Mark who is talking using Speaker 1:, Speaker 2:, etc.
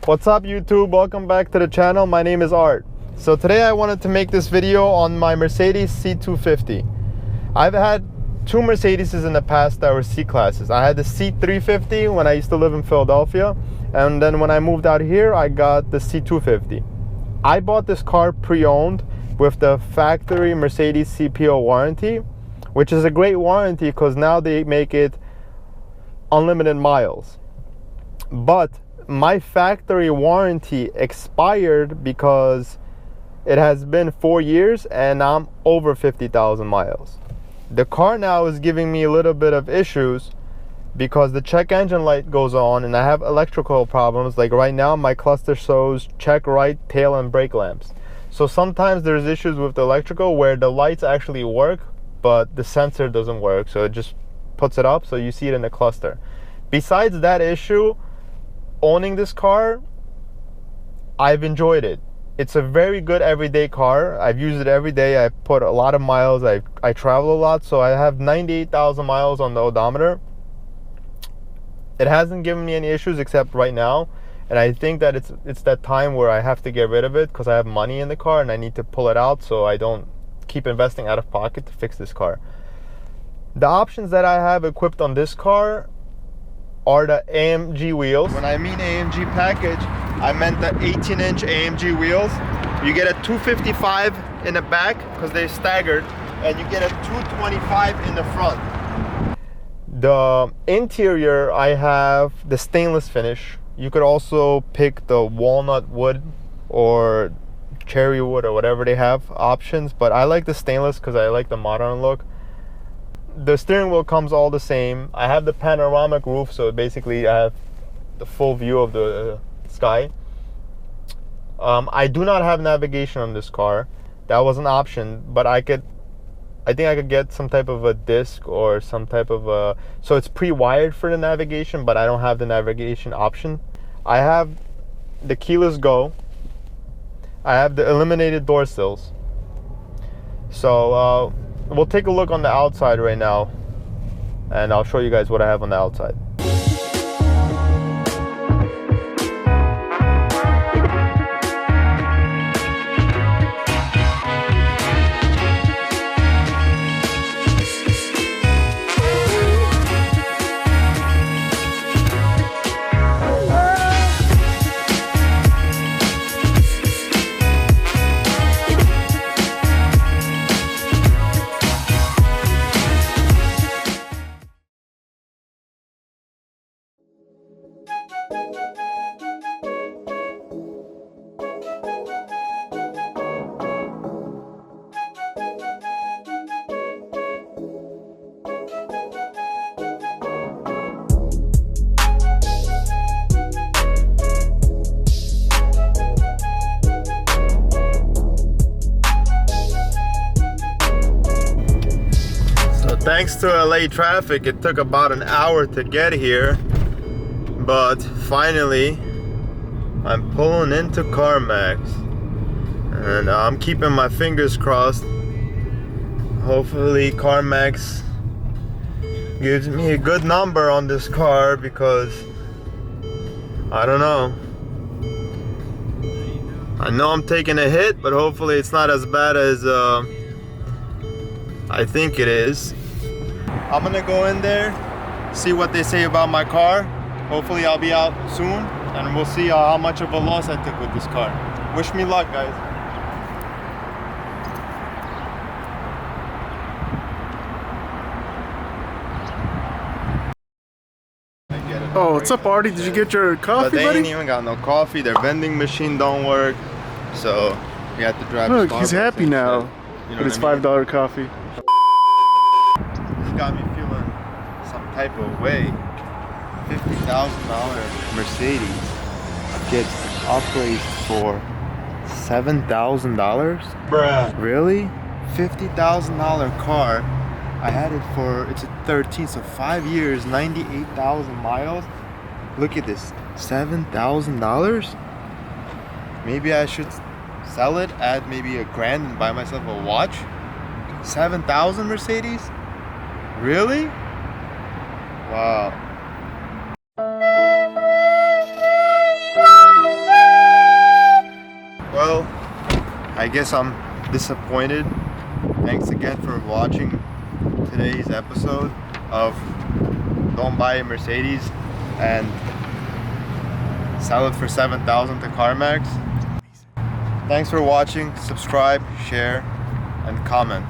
Speaker 1: What's up YouTube? Welcome back to the channel. My name is Art. So today I wanted to make this video on my Mercedes C250. I've had two Mercedeses in the past that were C-classes. I had the C350 when I used to live in Philadelphia, and then when I moved out here I got the C250. I bought this car pre-owned with the factory Mercedes CPO warranty, which is a great warranty because now they make it unlimited miles. But my factory warranty expired because it has been 4 years and I'm over 50,000 miles. The car now is giving me a little bit of issues because the check engine light goes on and I have electrical problems. Like right now my cluster shows check right, tail and brake lamps. So sometimes there's issues with the electrical where the lights actually work but the sensor doesn't work, so it just puts it up so you see it in the cluster. Besides that issue, owning this car, I've enjoyed it. It's a very good everyday car. I've used it every day. I put a lot of miles. I travel a lot, so I have 98,000 miles on the odometer. It hasn't given me any issues except right now, and I think that it's that time where I have to get rid of it because I have money in the car and I need to pull it out so I don't keep investing out of pocket to fix this car. The options that I have equipped on this car are the AMG wheels. When I mean AMG package, I meant the 18-inch AMG wheels. You get a 255 in the back because they're staggered, and you get a 225 in the front. The interior, I have the stainless finish. You could also pick the walnut wood or cherry wood or whatever they have options, but I like the stainless because I like the modern look. The steering wheel comes all the same. I have the panoramic roof, so basically I have the full view of the sky. I do not have navigation on this car. That was an option, but I think I could get some type of a disc or some type of a, so it's pre-wired for the navigation, but I don't have the navigation option. I have the keyless go. I have the illuminated door sills. So we'll take a look on the outside right now and I'll show you guys what I have on the outside. Thanks to LA traffic, it took about an hour to get here, but finally I'm pulling into Carmax and I'm keeping my fingers crossed. Hopefully Carmax gives me a good number on this car because I don't know. I know I'm taking a hit, but hopefully it's not as bad as I think it is. I'm gonna go in there, see what they say about my car. Hopefully I'll be out soon and we'll see how much of a loss I took with this car. Wish me luck, guys.
Speaker 2: Oh, what's up, Artie? Did you get your coffee,
Speaker 1: but they
Speaker 2: buddy?
Speaker 1: ain't even got no coffee. Their vending machine don't work, so we have to drive.
Speaker 2: Look,
Speaker 1: to
Speaker 2: he's
Speaker 1: Starbucks
Speaker 2: happy now
Speaker 1: you know
Speaker 2: with his
Speaker 1: what I mean?
Speaker 2: $5 coffee.
Speaker 1: This got me feeling some type of way. $50,000 Mercedes gets appraised for $7,000?
Speaker 2: Bruh.
Speaker 1: Really? $50,000 car. I had it for, it's a 13, so 5 years, 98,000 miles. Look at this, $7,000? Maybe I should sell it, add maybe $1,000 and buy myself a watch. 7,000 Mercedes? Really? Wow. I guess I'm disappointed. Thanks again for watching today's episode of Don't Buy a Mercedes and Sell it for $7,000 to Carmax. Thanks for watching. Subscribe, share, and comment.